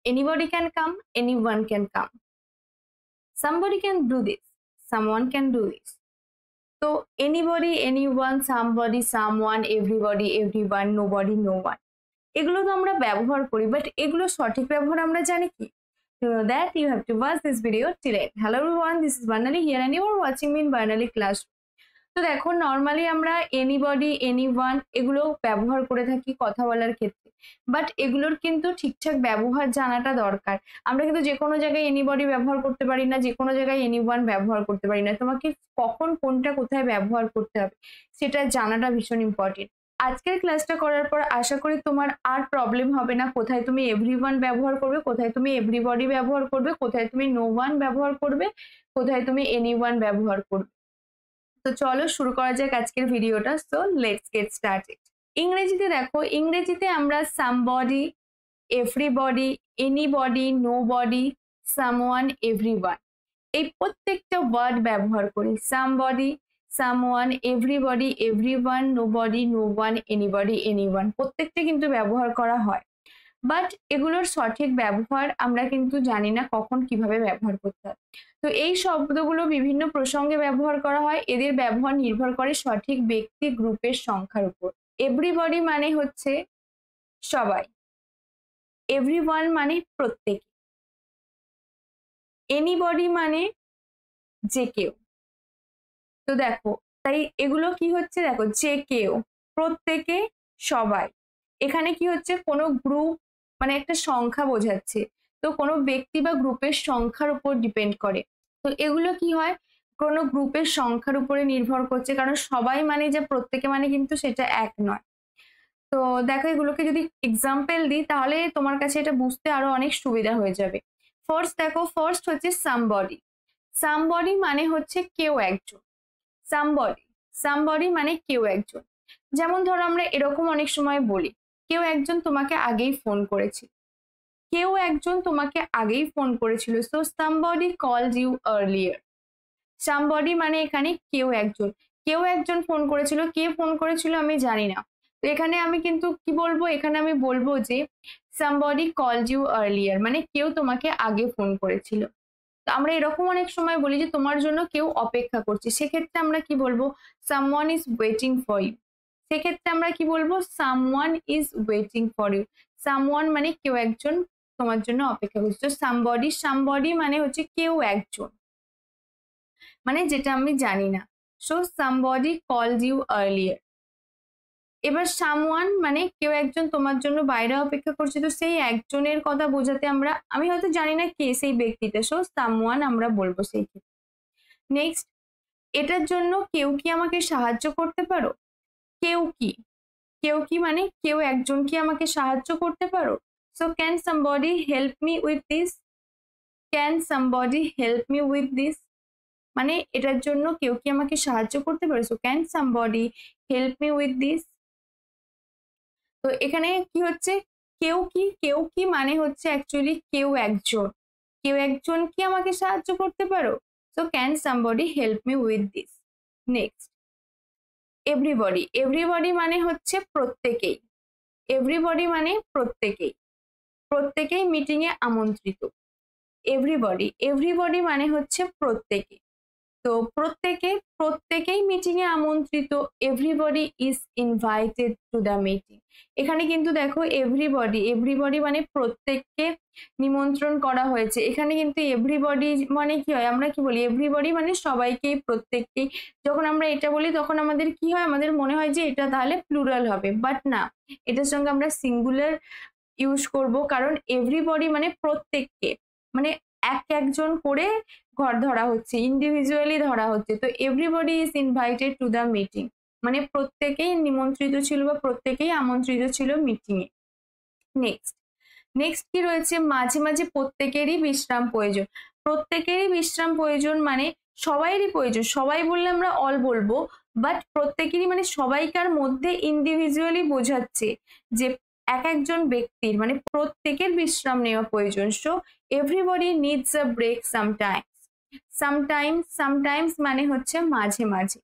Anybody can come, anyone can come. Somebody can do this, someone can do this. So anybody, anyone, somebody, someone, everybody, everyone, nobody, no one. এগুলো তো আমরা ব্যবহার করি, but এগুলো সঠিক ব্যবহার আমরা জানি কি? To know that, you have to watch this video till end. Hello everyone, this is Barnali here and you are watching me in Barnali class. তো দেখো নর্মালি আমরা এনিবডি, এনিওয়ান এগুলো ব্যবহার করে থাকি কথা বলার ক্ষেত্রে, বাট এগুলোর কিন্তু ঠিকঠাক ব্যবহার জানাটা দরকার। আমরা কিন্তু যে কোনো জায়গায় এনিবডি ব্যবহার করতে পারি না, যে কোনো জায়গায় এনিওয়ান ব্যবহার করতে পারি না। তোমাকে কখন কোনটা কোথায় ব্যবহার করতে হবে সেটা জানাটা ভীষণ ইম্পর্টেন্ট। আজকের ক্লাসটা করার পর আশা করি তোমার আর প্রবলেম হবে না কোথায় তুমি এভরিওয়ান ব্যবহার করবে, কোথায় তুমি এভরিবডি ব্যবহার করবে, কোথায় তুমি নো ওয়ান ব্যবহার করবে, কোথায় তুমি এনিওয়ান ব্যবহার করবে। তো চলো শুরু করা যাক আজকের ভিডিওটা। So let's get started. ইংরেজিতে দেখো, ইংরেজিতে আমরা somebody, everybody, anybody, nobody, someone, everyone এই প্রত্যেকটা ওয়ার্ড ব্যবহার করি। Somebody, someone, everybody, everyone, nobody, no one, anybody, anyone প্রত্যেকটা কিন্তু ব্যবহার করা হয়, বাট এগুলোর সঠিক ব্যবহার আমরা কিন্তু জানি না কখন কিভাবে ব্যবহার করতে হয়। তো এই শব্দগুলো বিভিন্ন প্রসঙ্গে ব্যবহার করা হয়, এদের ব্যবহার নির্ভর করে সঠিক ব্যক্তি গ্রুপের সংখ্যার উপর। এভরিবডি মানে হচ্ছে সবাই, এভরিওয়ান মানে প্রত্যেক, এনিবডি মানে যে কেউ। তো দেখো তাই এগুলো কি হচ্ছে, দেখো যে কেউ, প্রত্যেকে, সবাই। এখানে কি হচ্ছে, কোনো গ্রুপ মানে একটা সংখ্যা বোঝাচ্ছে, তো কোনো ব্যক্তি বা গ্রুপের সংখ্যার উপর ডিপেন্ড করে। তো এগুলো কি হয়, কোনো গ্রুপের সংখ্যার উপরে নির্ভর করছে, কারণ সবাই মানে যে প্রত্যেকে মানে কিন্তু সেটা এক নয়। তো দেখো এগুলোকে যদি এক্সাম্পল দিই তাহলে তোমার কাছে এটা বুঝতে আরো অনেক সুবিধা হয়ে যাবে। ফার্স্ট দেখো, ফার্স্ট হচ্ছে সামবডি। সামবডি মানে হচ্ছে কেউ একজন। সামবডি, সামবডি মানে কেউ একজন। যেমন ধরো আমরা এরকম অনেক সময় বলি, কেউ একজন তোমাকে আগেই ফোন করেছিল, কেউ একজন তোমাকে আগেই ফোন করেছিল। So somebody called you earlier. Somebody মানে এখানে কেউ একজন, কেউ একজন ফোন করেছিল, কে ফোন করেছিল আমি জানি না। তো এখানে আমি কিন্তু কি বলবো, এখানে আমি বলবো যে সামবডি কলড ইউ আর্লিয়ার মানে কেউ তোমাকে আগে ফোন করেছিল। তো আমরা এরকম অনেক সময় বলি যে তোমার জন্য কেউ অপেক্ষা করছে, সেক্ষেত্রে আমরা কি বলবো, someone is waiting for you. সেক্ষেত্রে আমরা কি বলবো, someone is waiting for you. Someone মানে কেউ একজন তোমার জন্য অপেক্ষা করছে। তো সামবডি, সামবডি মানে হচ্ছে কেউ একজন, মানে যেটা আমি জানি না। So somebody called you earlier. এবার সামওয়ান মানে কেউ একজন তোমার জন্য বাইরে অপেক্ষা করছে, তো সেই একজনের কথা বোঝাতে আমরা, আমি হয়তো জানি না কে সেই ব্যক্তিটা, সো সামওয়ান আমরা বলবো সেই ক্ষেত্রে। নেক্সট, এটার জন্য কেউ কি আমাকে সাহায্য করতে পারো? কেউ কি, কেউ কি মানে কেউ একজন কি আমাকে সাহায্য করতে পারো? So can somebody help me with this. Can somebody help me with this মানে এটার জন্য কেউ কি আমাকে সাহায্য করতে পারে? So can somebody help me with this. তো এখানে কি হচ্ছে, কেউ কি, কেউ কি মানে হচ্ছে অ্যাকচুয়ালি কেউ একজন, কেউ একজন কি আমাকে সাহায্য করতে পারো? So can somebody help me with this. Next, everybody. Everybody মানে হচ্ছে প্রত্যেকেই, এভরিবডি মানে প্রত্যেকেই, প্রত্যেকেই মিটিং এ আমন্ত্রিত। এভরিবডি, এভরিবডি মানে হচ্ছে প্রত্যেকে, তো প্রত্যেকে, প্রত্যেকেই মিটিং এ আমন্ত্রিত। Everybody is invited to the meeting. এখানে কিন্তু দেখো এভরিবডি, এভরিবডি মানে প্রত্যেককে নিমন্ত্রণ করা হয়েছে। এখানে কিন্তু এভরিবডি মানে কি হয়, আমরা কি বলি, এভরিবডি মানে সবাইকেই, প্রত্যেককেই। যখন আমরা এটা বলি তখন আমাদের কি হয়, আমাদের মনে হয় যে এটা তাহলে প্লুরাল হবে, বাট না, এটার সঙ্গে আমরা সিঙ্গুলার ইউজ করব, কারণ এভরিবডি মানে প্রত্যেককে, মানে এক একজন করে ঘর ধরা হচ্ছে, ইন্ডিভিজুয়ালি ধরা হচ্ছে। তো everybody is invited to the meeting মানে প্রত্যেকেই নিমন্ত্রিত ছিল বা প্রত্যেকেই আমন্ত্রিত ছিল মিটিং এ। নেক্সট, নেক্সট কি রয়েছে, মাঝে মাঝে প্রত্যেকেরই বিশ্রাম প্রয়োজন। প্রত্যেকেরই বিশ্রাম প্রয়োজন মানে সবাইরই প্রয়োজন, সবাই বললে আমরা অল বলবো, বাট প্রত্যেকেরই মানে সবাইকার মধ্যে ইন্ডিভিজুয়ালি বোঝাচ্ছে যে এক একজন ব্যক্তির মানে প্রত্যেকের বিশ্রাম নেওয়া প্রয়োজন। So everybody needs a break sometimes. Sometimes, sometimes মানে হচ্ছে মাঝে মাঝে,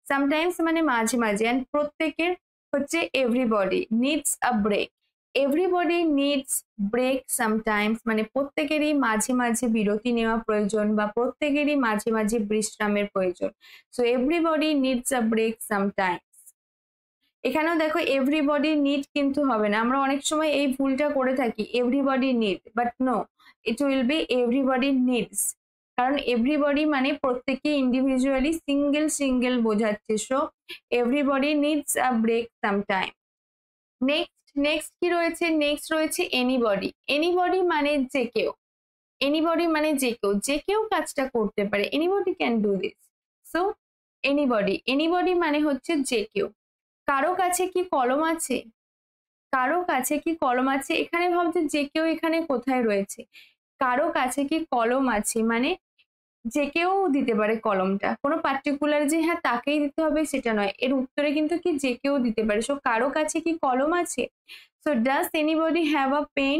সামটাইমস মানে মাঝে মাঝে, এন্ড প্রত্যেকের হচ্ছে everybody needs a break. Everybody needs break sometimes, মানে প্রত্যেকেরই মাঝে মাঝে বিরতি নেওয়া প্রয়োজন বা প্রত্যেকেরই মাঝে মাঝে বিশ্রামের প্রয়োজন। So everybody needs a break sometimes. এখানেও দেখো এভরিবডি নিড কিন্তু হবে না, আমরা অনেক সময় এই ভুলটা করে থাকি, everybody need, but no, it will be everybody needs. কারণ এভরিবডি মানে প্রত্যেকে ইন্ডিভিজুয়ালি সিঙ্গেল সিঙ্গেল বোঝাচ্ছে। So everybody needs a break sometime. Next কি রয়েছে? নেক্সট রয়েছে এনিবডি। এনিবডি মানে যে কেউ, এনিবডি মানে যে কেউ, যে কেউ কাজটা করতে পারে, anybody can do this. So anybody মানে হচ্ছে যে কেউ। কারো কাছে কি কলম আছে? কারো কাছে কি কলম আছে? এখানে ভাবছে যে কেউ এখানে কোথায় রয়েছে, কারো কাছে কি কলম আছে মানে যে কেউ দিতে পারে কলমটা, কোনো পার্টিকুলার যে হ্যাঁ তাকেই দিতে হবে সেটা নয়, এর উত্তরে কিন্তু কি যে কেউ দিতে পারে। সো কারো কাছে কি কলম আছে? So does anybody have a pen?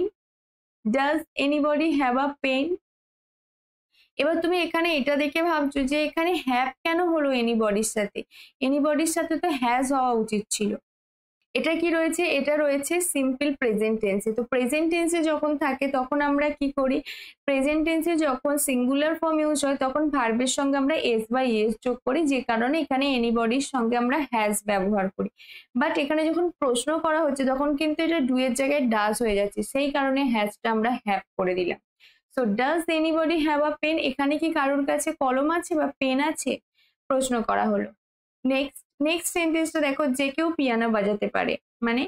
Does anybody have a pen? এবার তুমি এখানে এটা দেখে ভাবছো যে এখানে হ্যাভ কেন হলো এনিবডির সাথে? এনিবডির সাথে তো হ্যাজ হওয়া উচিত ছিল। এটা কি রয়েছে? এটা রয়েছে সিম্পল প্রেজেন্ট টেন্সে। তো প্রেজেন্ট টেন্সে যখন থাকে তখন আমরা কি করি? প্রেজেন্ট টেন্সে যখন সিঙ্গুলার ফর্ম ইউজ হয় তখন ভার্বের সঙ্গে আমরা এস বা ইএস যোগ করি, যে কারণে এখানে এনিবডির সঙ্গে আমরা হ্যাজ ব্যবহার করি। বাট এখানে যখন প্রশ্ন করা হচ্ছে তখন কিন্তু এটা ডু এর জায়গায় ডাজ হয়ে যাচ্ছে, সেই কারণে হ্যাজটা আমরা হ্যাভ করে দিলাম। So does anybody have a pen? এখানে কি কারোর কাছে কলম আছে বা পেন আছে? প্রশ্ন করা হলো। নেক্সট সেন্টেন্সটা দেখো, যে কেউ পিয়ানো বাজাতে পারে। মানে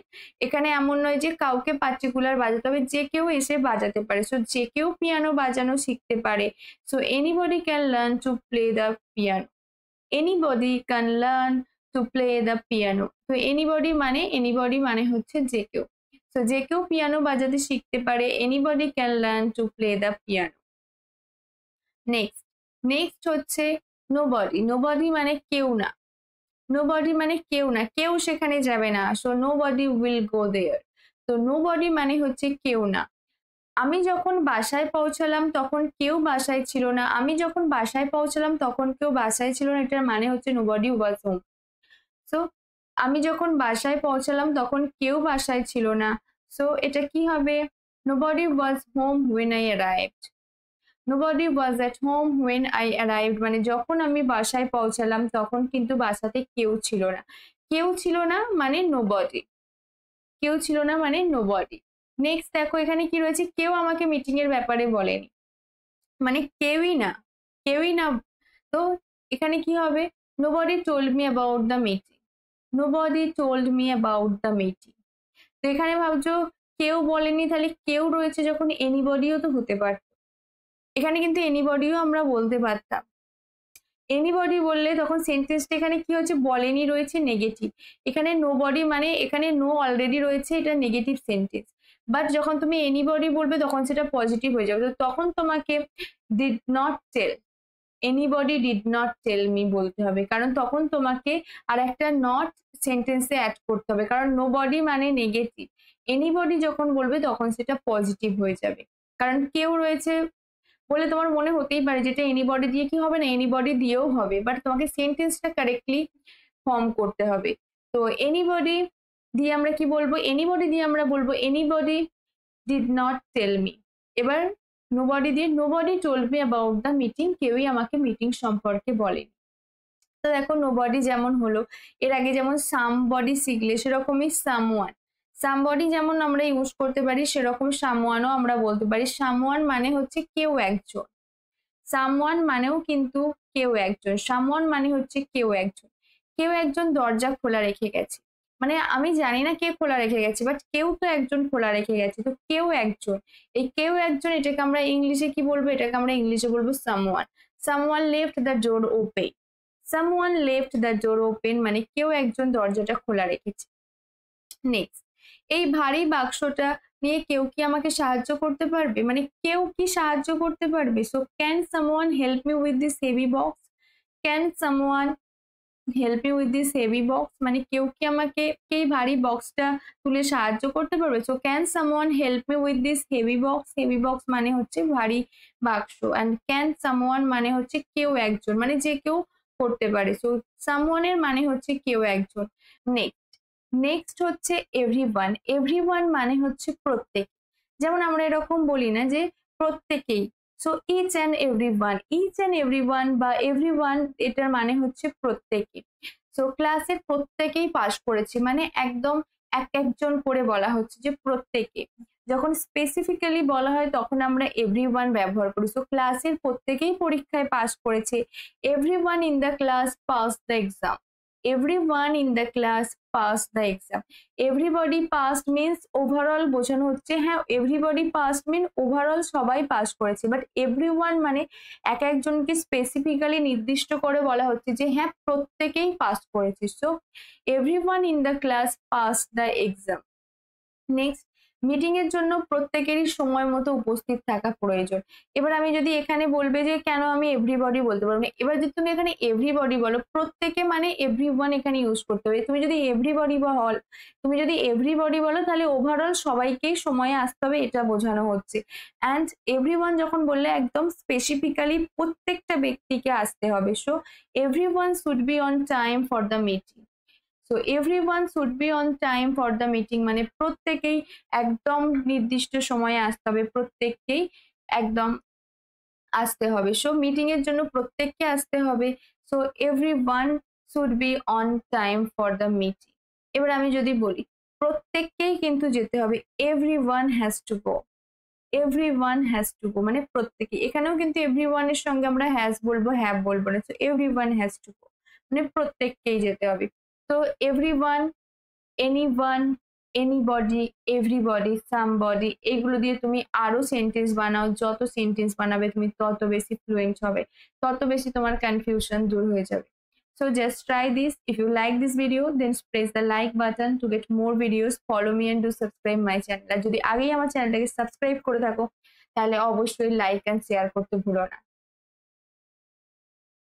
এখানে এমন নয় যে কাউকে পার্টিকুলার বাজাতে হবে, যে কেউ এসে বাজাতে পারে। সো যে কেউ পিয়ানো বাজানো শিখতে পারে। So anybody can learn to play the piano. Anybody can learn to play the piano. তো এনিবডি মানে হচ্ছে যে কেউ। সো যে কেউ পিয়ানো বাজাতে শিখতে পারে, anybody can learn to play the piano. Next হচ্ছে নোবডি। নোবডি মানে কেউ না। নোবডি মানে কেউ না, কেউ সেখানে যাবে না। সো নোবডি উইল গো দেয়ার। তো নোবডি মানে হচ্ছে কেউ না। আমি যখন বাসায় পৌঁছালাম তখন কেউ বাসায় ছিল না। আমি যখন বাসায় পৌঁছালাম তখন কেউ বাসায় ছিল না, এটার মানে হচ্ছে নোবডি ওয়াজ হোম। সো আমি যখন বাসায় পৌঁছালাম তখন কেউ বাসায় ছিল না। সো এটা কি হবে? Nobody was home when I arrived. Nobody was at home when I arrived মানে যখন আমি বাসায় পৌঁছালাম তখন কিন্তু বাসাতে কেউ ছিল না। কেউ ছিল না মানে নোবডি। কেউ ছিল না মানে নোবডি। নেক্সট দেখো এখানে কি রয়েছে? কেউ আমাকে মিটিং এর ব্যাপারে বলেনি, মানে কেউই না, কেউই না। তো এখানে কি হবে? Nobody told me about the meeting. Nobody told me about the meeting. তো এখানে ভাবছো কেউ বলেনি, তাহলে কেউ রয়েছে যখন এনিবডিও তো হতে পারত। এখানে কিন্তু এনিবডিও আমরা বলতে পারতাম। এনিবডি বললে তখন সেন্টেন্সটা এখানে কি হচ্ছে? বলেনি রয়েছে নেগেটিভ। এখানে নোবডি মানে এখানে নো অলরেডি রয়েছে, এটা নেগেটিভ সেন্টেন্স। বাট যখন তুমি এনিবডি বলবে তখন সেটা পজিটিভ হয়ে যাবে। তো তখন তোমাকে did not tell, anybody did not tell me বলতে হবে, কারণ তখন তোমাকে আর একটা নট সেন্টেন্সে অ্যাড করতে হবে, কারণ নোবডি মানে নেগেটিভ। এনিবডি যখন বলবে তখন সেটা পজিটিভ হয়ে যাবে, কারণ কেউ রয়েছে বলে তোমার মনে হতেই পারে যেটা এনিবডি দিয়ে কি হবে না, এনিবডি দিয়েও হবে, বাট তোমাকে সেন্টেন্সটা কারেক্টলি ফর্ম করতে হবে। তো এনিবডি দিয়ে আমরা কি বলবো? এনিবডি দিয়ে আমরা বলবো anybody did not tell me. এবার নোবডি দিয়ে nobody told me about the meeting, কেউই আমাকে মিটিং সম্পর্কে বলেনি। তো দেখো নোবডি যেমন হলো, এর আগে যেমন সামবডি শিখলে সেরকমই সামওয়ান। সামবডি যেমন আমরা ইউজ করতে পারি সেরকম সামওয়ানও আমরা বলতে পারি। সামওয়ান মানে হচ্ছে কেউ একজন, সামওয়ান মানেও কিন্তু কেউ একজন, সামওয়ান মানে হচ্ছে কেউ একজন। কেউ একজন দরজা খোলা রেখে গেছে, মানে আমি জানি না কে খোলা রেখে গেছে, বাট কেউ তো একজন খোলা রেখে গেছে। তো কেউ একজন, এই কেউ একজন এটাকে আমরা ইংলিশে কি বলবো? এটাকে আমরা ইংলিশে বলবো someone. Someone left the door open. Someone left the door open মানে কেউ একজন দরজাটা খোলা রেখেছে। নেক্সট, এই ভারী বাক্সটা নিয়ে কেউ কি আমাকে সাহায্য করতে পারবে? মানে কেউ কি সাহায্য করতে পারবে? So can someone help me with this heavy box. Can someone help me with this heavy box মানে কেউ কি আমাকে এই ভারী বক্সটা তুলে সাহায্য করতে পারবে? So can someone help me with this heavy box. Heavy box মানে হচ্ছে ভারী বাক্স, অ্যান্ড ক্যান সামওয়ান মানে হচ্ছে কেউ একজন, মানে যে কেউ করতে পারে। সো সামওয়ানের মানে হচ্ছে কেউ একজন। নেক্সট, নেক্সট হচ্ছে এভরিওয়ান। এভরিওয়ান মানে হচ্ছে প্রত্যেক, যেমন আমরা এরকম বলি না যে প্রত্যেকেই, so each and everyone, each and everyone বা এভরিওয়ান এটার মানে হচ্ছে প্রত্যেকে। সো ক্লাসের প্রত্যেকেই পাস করেছে মানে একদম এক একজন করে বলা হচ্ছে যে প্রত্যেকে। যখন স্পেসিফিক্যালি বলা হয় তখন আমরা এভরিওয়ান ব্যবহার করি। সো ক্লাসের প্রত্যেকেই পরীক্ষায় পাস করেছে, everyone in the class pass the exam, everyone in the class passed the exam. Everybody passed means overall বোঝানো হচ্ছে, হ্যাঁ everybody passed mean overall সবাই পাস করেছে, বাট everyone মানে এক একজনকে স্পেসিফিক্যালি নির্দিষ্ট করে বলা হচ্ছে যে হ্যাঁ প্রত্যেকেই পাস করেছে। So everyone in the class passed the exam. Next, meeting এর জন্য প্রত্যেকেরই সময় মতো উপস্থিত থাকা প্রয়োজন। এবার আমি যদি এখানে বলবে যে কেন আমি এভরিবডি বলতে পারবো না, এবার যদি তুমি এখানে এভরিবডি বলো, প্রত্যেকে মানে এভরিওয়ান এখানে ইউজ করতে হবে। তুমি যদি এভরিবডি বলো তাহলে ওভারঅল সবাইকেই সময়ে আসতে হবে এটা বোঝানো হচ্ছে। অ্যান্ড এভরিওয়ান যখন বললে একদম স্পেসিফিক্যালি প্রত্যেকটা ব্যক্তিকে আসতে হবে। So everyone should be on time for the meeting. So everyone should be on time for the meeting মানে প্রত্যেকেই একদম নির্দিষ্ট সময়ে আসতে হবে, প্রত্যেককেই একদম আসতে হবে। সো মিটিং এর জন্য প্রত্যেককে আসতে হবে। So everyone should be on time for the meeting. এবার আমি যদি বলি প্রত্যেককেই কিন্তু যেতে হবে, everyone has to go, everyone has to go মানে প্রত্যেকেই। এখানেও কিন্তু এভরিওয়ান এর সঙ্গে আমরা হ্যাজ বলবো, হ্যাভ বলবো না। So everyone has to go মানে প্রত্যেককেই যেতে হবে। তো everyone, anyone, anybody, everybody, somebody এগুলো দিয়ে তুমি আরো সেন্টেন্স বানাও। যত সেন্টেন্স বানাবে তুমি তত বেশি ফ্লুয়েন্ট হবে, তত বেশি তোমার কনফিউশন দূর হয়ে যাবে। So just try this. If you like this video, then press the like button to get more videos. Follow me and do subscribe my channel. আর যদি আগেই আমার চ্যানেলটাকে সাবস্ক্রাইব করে থাকো তাহলে অবশ্যই লাইক এন্ড শেয়ার করতে ভুলো না।